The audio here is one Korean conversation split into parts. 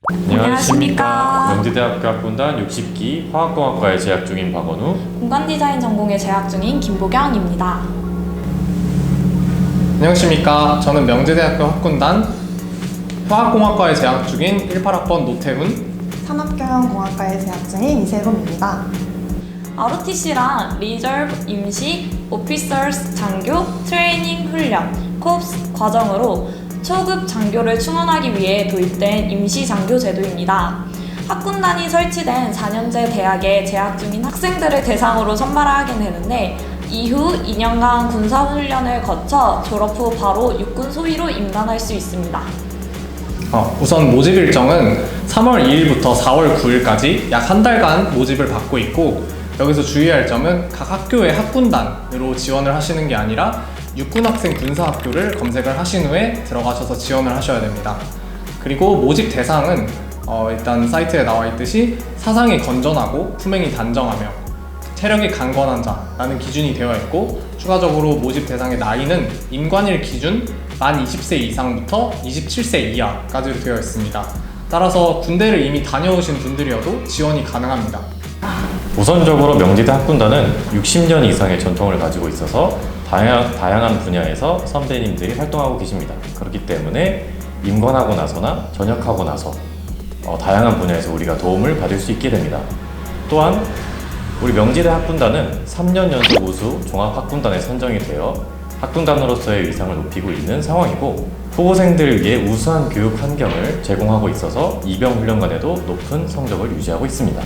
안녕하십니까. 명지대학교 학군단 60기 화학공학과에 재학 중인 박원우, 공간디자인 전공에 재학 중인 김보경입니다. 안녕하십니까. 저는 명지대학교 학군단 화학공학과에 재학 중인 18학번 노태훈, 산업경영공학과에 재학 중인 이세롬입니다. ROTC랑 리저브 임시 오피서스 장교 트레이닝 훈련 콥스 과정으로 초급 장교를 충원하기 위해 도입된 임시 장교 제도입니다. 학군단이 설치된 4년제 대학에 재학 중인 학생들을 대상으로 선발하게 되는데 이후 2년간 군사훈련을 거쳐 졸업 후 바로 육군 소위로 임관할 수 있습니다. 우선 모집 일정은 3월 2일부터 4월 9일까지 약 한 달간 모집을 받고 있고, 여기서 주의할 점은 각 학교의 학군단으로 지원을 하시는 게 아니라 육군학생 군사학교를 검색을 하신 후에 들어가셔서 지원을 하셔야 됩니다. 그리고 모집 대상은 일단 사이트에 나와 있듯이 사상이 건전하고 품행이 단정하며 체력이 강건한 자라는 기준이 되어 있고, 추가적으로 모집 대상의 나이는 임관일 기준 만 20세 이상부터 27세 이하까지 되어 있습니다. 따라서 군대를 이미 다녀오신 분들이어도 지원이 가능합니다. 우선적으로 명지대 학군단은 60년 이상의 전통을 가지고 있어서 다양한 분야에서 선배님들이 활동하고 계십니다. 그렇기 때문에 임관하고 나서나 전역하고 나서 다양한 분야에서 우리가 도움을 받을 수 있게 됩니다. 또한 우리 명지대 학군단은 3년 연속 우수 종합학군단에 선정이 되어 학군단으로서의 위상을 높이고 있는 상황이고, 후보생들을 위해 우수한 교육 환경을 제공하고 있어서 입영훈련관에도 높은 성적을 유지하고 있습니다.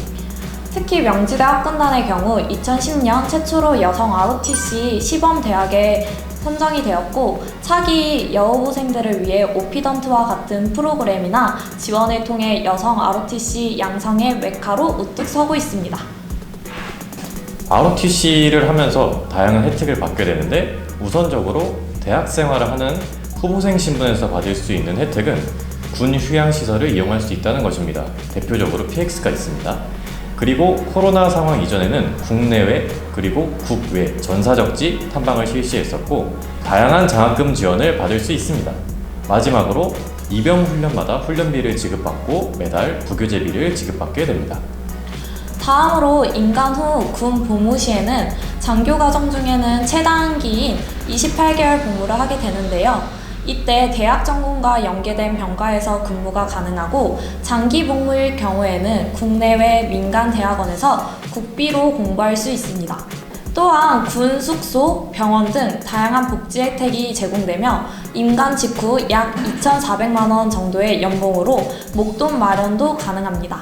특히 명지대 학군단의 경우 2010년 최초로 여성 ROTC 시범대학에 선정이 되었고, 차기 여후보생들을 위해 오피던트와 같은 프로그램이나 지원을 통해 여성 ROTC 양성의 메카로 우뚝 서고 있습니다. ROTC를 하면서 다양한 혜택을 받게 되는데, 우선적으로 대학 생활을 하는 후보생 신분에서 받을 수 있는 혜택은 군 휴양시설을 이용할 수 있다는 것입니다. 대표적으로 PX가 있습니다. 그리고 코로나 상황 이전에는 국내외 그리고 국외 전사적지 탐방을 실시했었고, 다양한 장학금 지원을 받을 수 있습니다. 마지막으로 입영 훈련마다 훈련비를 지급받고 매달 부교재비를 지급받게 됩니다. 다음으로 임관 후 군 복무 시에는 장교 과정 중에는 최단기인 28개월 복무를 하게 되는데요. 이때 대학 전공과 연계된 병과에서 근무가 가능하고, 장기 복무일 경우에는 국내외 민간 대학원에서 국비로 공부할 수 있습니다. 또한 군 숙소, 병원 등 다양한 복지 혜택이 제공되며 임관 직후 약 2,400만 원 정도의 연봉으로 목돈 마련도 가능합니다.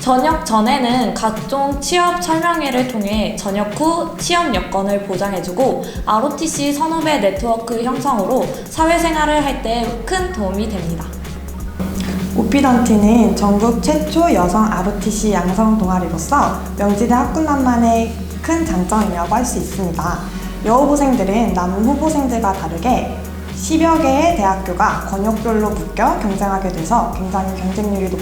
전역 전에는 각종 취업 설명회를 통해 전역 후 취업 여건을 보장해주고, ROTC 선후배 네트워크 형성으로 사회생활을 할 때 큰 도움이 됩니다. 오피던트는 전국 최초 여성 ROTC 양성 동아리로서 명지대 학군단만의 큰 장점이라고 할 수 있습니다. 여후보생들은 남은 후보생들과 다르게 10여 개의 대학교가 권역별로 묶여 경쟁하게 돼서 굉장히 경쟁률이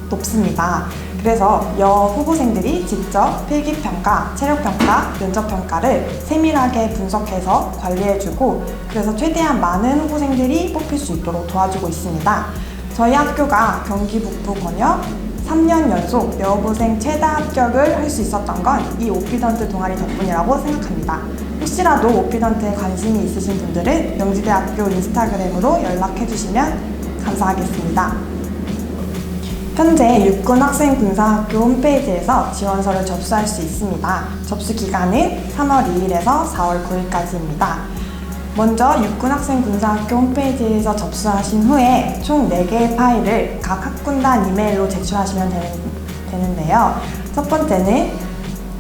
높습니다. 그래서 여후보생들이 직접 필기평가, 체력평가, 면접평가를 세밀하게 분석해서 관리해주고, 그래서 최대한 많은 후보생들이 뽑힐 수 있도록 도와주고 있습니다. 저희 학교가 경기 북부 권역 3년 연속 여후보생 최다 합격을 할 수 있었던 건 이 오피던트 동아리 덕분이라고 생각합니다. 혹시라도 오피던트에 관심이 있으신 분들은 명지대학교 인스타그램으로 연락해주시면 감사하겠습니다. 현재 육군학생군사학교 홈페이지에서 지원서를 접수할 수 있습니다. 접수 기간은 3월 2일에서 4월 9일까지입니다. 먼저 육군학생군사학교 홈페이지에서 접수하신 후에 총 4개의 파일을 각 학군단 이메일로 제출하시면 되는데요. 첫 번째는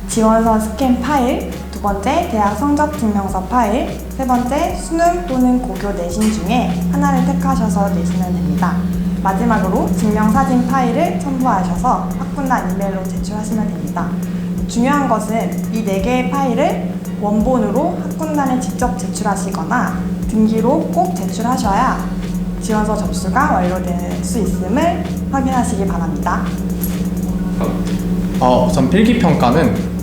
지원서 스캔 파일, 두 번째 대학 성적 증명서 파일, 세 번째 수능 또는 고교 내신 중에 하나를 택하셔서 내시면 됩니다. 마지막으로 증명사진 파일을 첨부하셔서 학군단 이메일로 제출하시면 됩니다. 중요한 것은 이 4개의 파일을 원본으로 학군단에 직접 제출하시거나 등기로 꼭 제출하셔야 지원서 접수가 완료될 수 있음을 확인하시기 바랍니다. 우선 필기평가는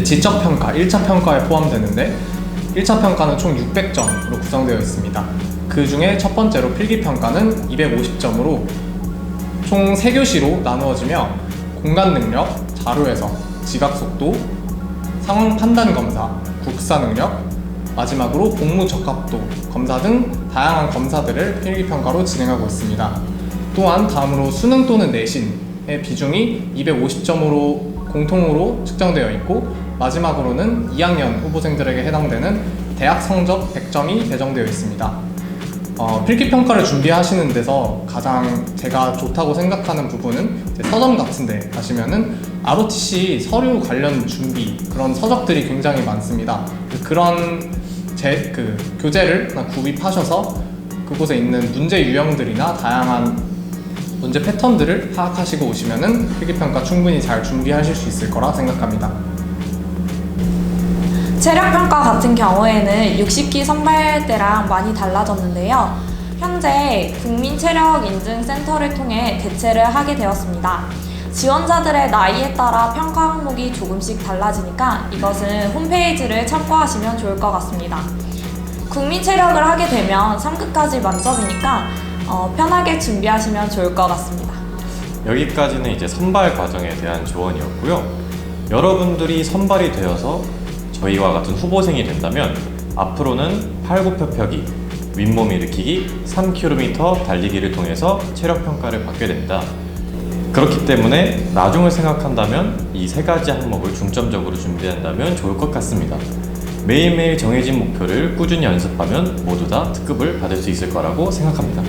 지적평가, 1차 평가에 포함되는데 1차 평가는 총 600점으로 구성되어 있습니다. 그 중에 첫 번째로 필기평가는 250점으로 총 3교시로 나누어지며 공간 능력, 자료 해석, 지각 속도, 상황 판단 검사, 국사 능력, 마지막으로 복무 적합도 검사 등 다양한 검사들을 필기평가로 진행하고 있습니다. 또한 다음으로 수능 또는 내신의 비중이 250점으로 공통으로 측정되어 있고, 마지막으로는 2학년 후보생들에게 해당되는 대학 성적 100점이 배정되어 있습니다. 필기평가를 준비하시는 데서 가장 제가 좋다고 생각하는 부분은 이제 서점 같은 데 가시면은 ROTC 서류 관련 준비, 그런 서적들이 굉장히 많습니다. 그런 교재를 구입하셔서 그곳에 있는 문제 유형들이나 다양한 문제 패턴들을 파악하시고 오시면은 필기평가 충분히 잘 준비하실 수 있을 거라 생각합니다. 체력평가 같은 경우에는 60기 선발대랑 많이 달라졌는데요. 현재 국민체력인증센터를 통해 대체를 하게 되었습니다. 지원자들의 나이에 따라 평가 항목이 조금씩 달라지니까 이것은 홈페이지를 참고하시면 좋을 것 같습니다. 국민체력을 하게 되면 3급까지 만점이니까 편하게 준비하시면 좋을 것 같습니다. 여기까지는 이제 선발 과정에 대한 조언이었고요. 여러분들이 선발이 되어서 저희와 같은 후보생이 된다면 앞으로는 팔굽혀펴기, 윗몸 일으키기, 3km 달리기를 통해서 체력 평가를 받게 됩니다. 그렇기 때문에 나중을 생각한다면 이 3가지 항목을 중점적으로 준비한다면 좋을 것 같습니다. 매일매일 정해진 목표를 꾸준히 연습하면 모두 다 특급을 받을 수 있을 거라고 생각합니다.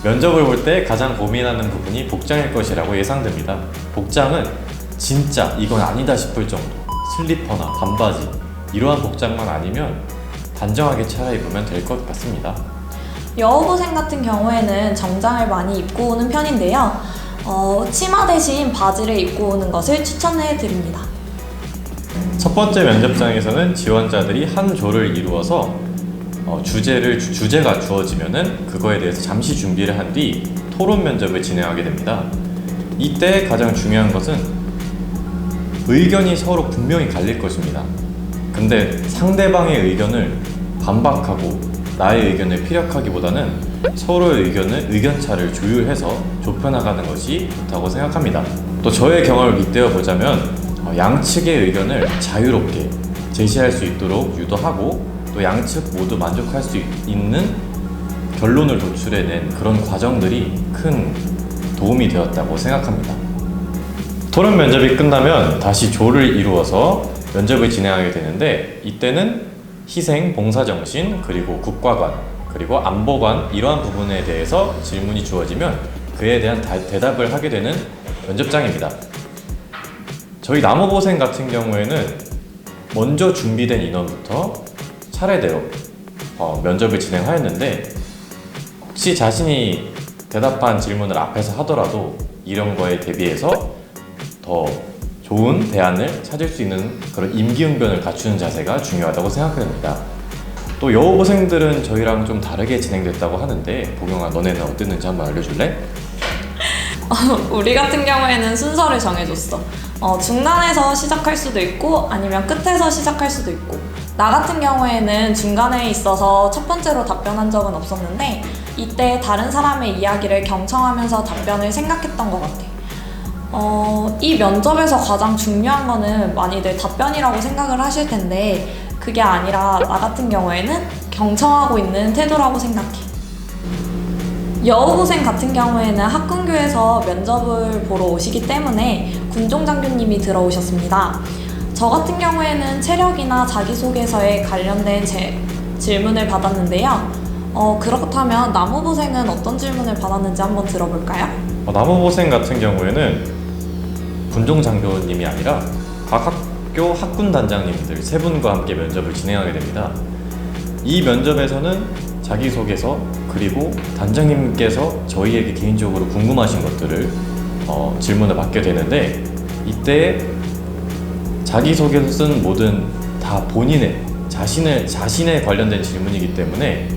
면접을 볼 때 가장 고민하는 부분이 복장일 것이라고 예상됩니다. 복장은 진짜 이건 아니다 싶을 정도, 슬리퍼나 반바지 이러한 복장만 아니면 단정하게 차려입으면 될 것 같습니다. 여후보생 같은 경우에는 정장을 많이 입고 오는 편인데요. 치마 대신 바지를 입고 오는 것을 추천해 드립니다. 첫 번째 면접장에서는 지원자들이 한 조를 이루어서 주제가 주어지면은 그거에 대해서 잠시 준비를 한 뒤 토론 면접을 진행하게 됩니다. 이때 가장 중요한 것은 의견이 서로 분명히 갈릴 것입니다. 근데 상대방의 의견을 반박하고 나의 의견을 피력하기보다는 서로의 의견차를 조율해서 좁혀나가는 것이 좋다고 생각합니다. 또 저의 경험을 빗대어 보자면 양측의 의견을 자유롭게 제시할 수 있도록 유도하고 또 양측 모두 만족할 수 있는 결론을 도출해낸 그런 과정들이 큰 도움이 되었다고 생각합니다. 토론 면접이 끝나면 다시 조를 이루어서 면접을 진행하게 되는데 이때는 희생, 봉사정신, 그리고 국가관, 그리고 안보관 이러한 부분에 대해서 질문이 주어지면 그에 대한 대답을 하게 되는 면접장입니다. 저희 남후보생 같은 경우에는 먼저 준비된 인원부터 차례대로 면접을 진행하였는데 혹시 자신이 대답한 질문을 앞에서 하더라도 이런 거에 대비해서 더 좋은 대안을 찾을 수 있는 그런 임기응변을 갖추는 자세가 중요하다고 생각합니다. 또 여후보생들은 저희랑 좀 다르게 진행됐다고 하는데 보경아, 너네는 어땠는지 한번 알려줄래? 우리 같은 경우에는 순서를 정해줬어. 중간에서 시작할 수도 있고 아니면 끝에서 시작할 수도 있고, 나 같은 경우에는 중간에 있어서 첫 번째로 답변한 적은 없었는데 이때 다른 사람의 이야기를 경청하면서 답변을 생각했던 것 같아. 이 면접에서 가장 중요한 거는 많이들 답변이라고 생각을 하실 텐데 그게 아니라 나 같은 경우에는 경청하고 있는 태도라고 생각해. 여후보생 같은 경우에는 학군교에서 면접을 보러 오시기 때문에 군종장교님이 들어오셨습니다. 저 같은 경우에는 체력이나 자기소개서에 관련된 질문을 받았는데요. 그렇다면 남후보생은 어떤 질문을 받았는지 한번 들어볼까요? 남후보생 같은 경우에는 군종장교님이 아니라 각 학교 학군단장님들 3분과 함께 면접을 진행하게 됩니다. 이 면접에서는 자기소개서 그리고 단장님께서 저희에게 개인적으로 궁금하신 것들을 질문을 받게 되는데 이때 자기소개서 쓴 모든 다 본인의 자신에 관련된 질문이기 때문에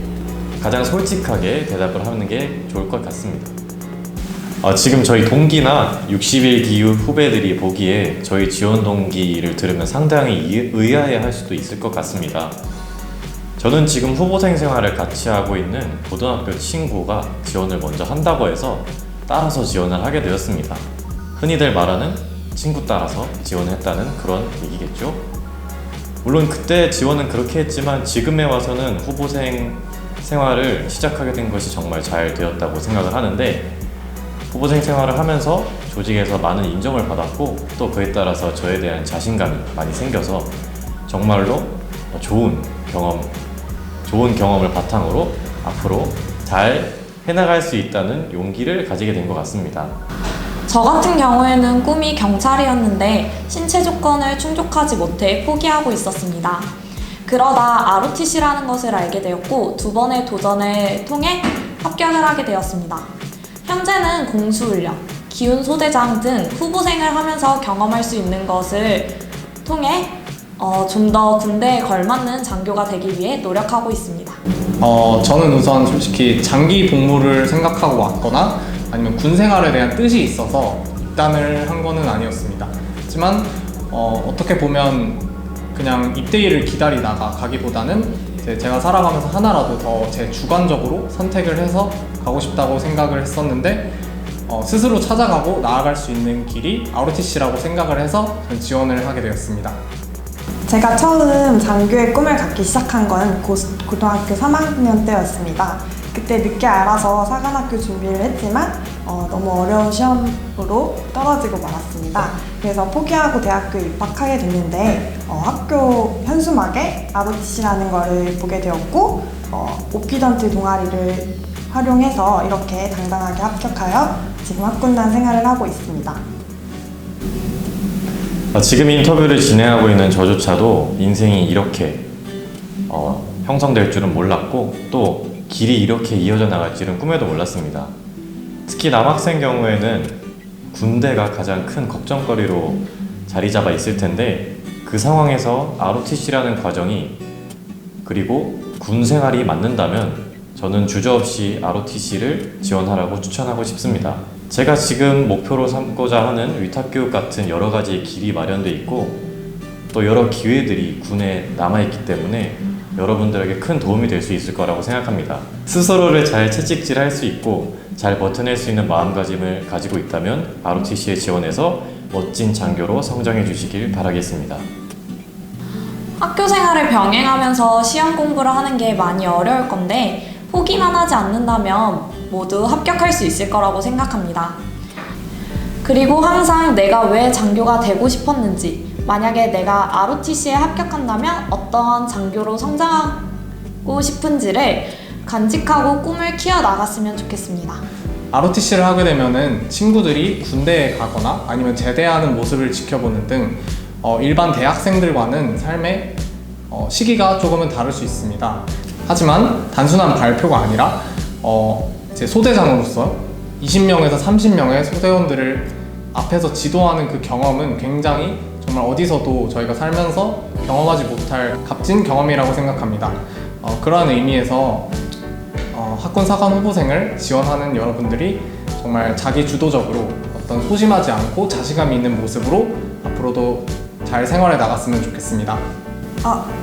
가장 솔직하게 대답을 하는 게 좋을 것 같습니다. 지금 저희 동기나 60일 후배들이 보기에 저희 지원 동기를 들으면 상당히 의아해할 수도 있을 것 같습니다. 저는 지금 후보생 생활을 같이 하고 있는 고등학교 친구가 지원을 먼저 한다고 해서 따라서 지원을 하게 되었습니다. 흔히들 말하는 친구 따라서 지원했다는 그런 얘기겠죠. 물론 그때 지원은 그렇게 했지만 지금에 와서는 후보생 생활을 시작하게 된 것이 정말 잘 되었다고 생각을 하는데, 후보생 생활을 하면서 조직에서 많은 인정을 받았고 또 그에 따라서 저에 대한 자신감이 많이 생겨서 정말로 좋은 경험을 바탕으로 앞으로 잘 해나갈 수 있다는 용기를 가지게 된 것 같습니다. 저 같은 경우에는 꿈이 경찰이었는데 신체 조건을 충족하지 못해 포기하고 있었습니다. 그러다 ROTC라는 것을 알게 되었고 두 번의 도전을 통해 합격을 하게 되었습니다. 현재는 공수훈련, 기훈소대장 등 후보생을 하면서 경험할 수 있는 것을 통해 좀 더 군대에 걸맞는 장교가 되기 위해 노력하고 있습니다. 저는 우선 솔직히 장기 복무를 생각하고 왔거나 아니면 군 생활에 대한 뜻이 있어서 입단을 한 거는 아니었습니다. 하지만 어떻게 보면 그냥 입대일을 기다리다가 가기보다는 제가 살아가면서 하나라도 더 제 주관적으로 선택을 해서 가고 싶다고 생각을 했었는데 스스로 찾아가고 나아갈 수 있는 길이 ROTC라고 생각을 해서 지원을 하게 되었습니다. 제가 처음 장교의 꿈을 갖기 시작한 건 고등학교 3학년 때였습니다. 그때 늦게 알아서 사관학교 준비를 했지만 너무 어려운 시험으로 떨어지고 말았습니다. 그래서 포기하고 대학교에 입학하게 됐는데 학교 현수막에 ROTC라는 거를 보게 되었고 오피던트 동아리를 활용해서 이렇게 당당하게 합격하여 지금 학군단 생활을 하고 있습니다. 지금 인터뷰를 진행하고 있는 저조차도 인생이 이렇게 형성될 줄은 몰랐고 또 길이 이렇게 이어져 나갈 줄은 꿈에도 몰랐습니다. 특히 남학생 경우에는 군대가 가장 큰 걱정거리로 자리 잡아 있을 텐데 그 상황에서 ROTC라는 과정이 그리고 군 생활이 맞는다면 저는 주저없이 ROTC를 지원하라고 추천하고 싶습니다. 제가 지금 목표로 삼고자 하는 위탁교육 같은 여러 가지 길이 마련돼 있고 또 여러 기회들이 군에 남아있기 때문에 여러분들에게 큰 도움이 될 수 있을 거라고 생각합니다. 스스로를 잘 채찍질할 수 있고 잘 버텨낼 수 있는 마음가짐을 가지고 있다면 ROTC에 지원해서 멋진 장교로 성장해 주시길 바라겠습니다. 학교 생활을 병행하면서 시험 공부를 하는 게 많이 어려울 건데 포기만 하지 않는다면 모두 합격할 수 있을 거라고 생각합니다. 그리고 항상 내가 왜 장교가 되고 싶었는지, 만약에 내가 ROTC에 합격한다면 어떠한 장교로 성장하고 싶은지를 간직하고 꿈을 키워나갔으면 좋겠습니다. ROTC를 하게 되면은 친구들이 군대에 가거나 아니면 제대하는 모습을 지켜보는 등 일반 대학생들과는 삶의 시기가 조금은 다를 수 있습니다. 하지만 단순한 발표가 아니라 제 소대장으로서 20명에서 30명의 소대원들을 앞에서 지도하는 그 경험은 굉장히 정말 어디서도 저희가 살면서 경험하지 못할 값진 경험이라고 생각합니다. 그러한 의미에서 학군 사관 후보생을 지원하는 여러분들이 정말 자기 주도적으로 어떤 소심하지 않고 자신감 있는 모습으로 앞으로도 잘 생활해 나갔으면 좋겠습니다.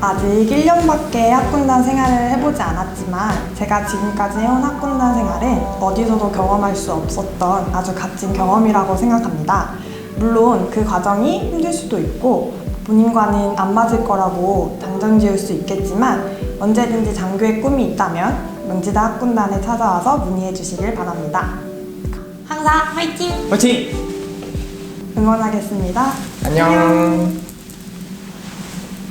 아직 1년밖에 학군단 생활을 해보지 않았지만 제가 지금까지 해온 학군단 생활은 어디서도 경험할 수 없었던 아주 값진 경험이라고 생각합니다. 물론 그 과정이 힘들 수도 있고 본인과는 안 맞을 거라고 단정 지을 수 있겠지만 언제든지 장교의 꿈이 있다면 명지대 학군단에 찾아와서 문의해 주시길 바랍니다. 항상 화이팅! 화이팅! 응원하겠습니다. 안녕.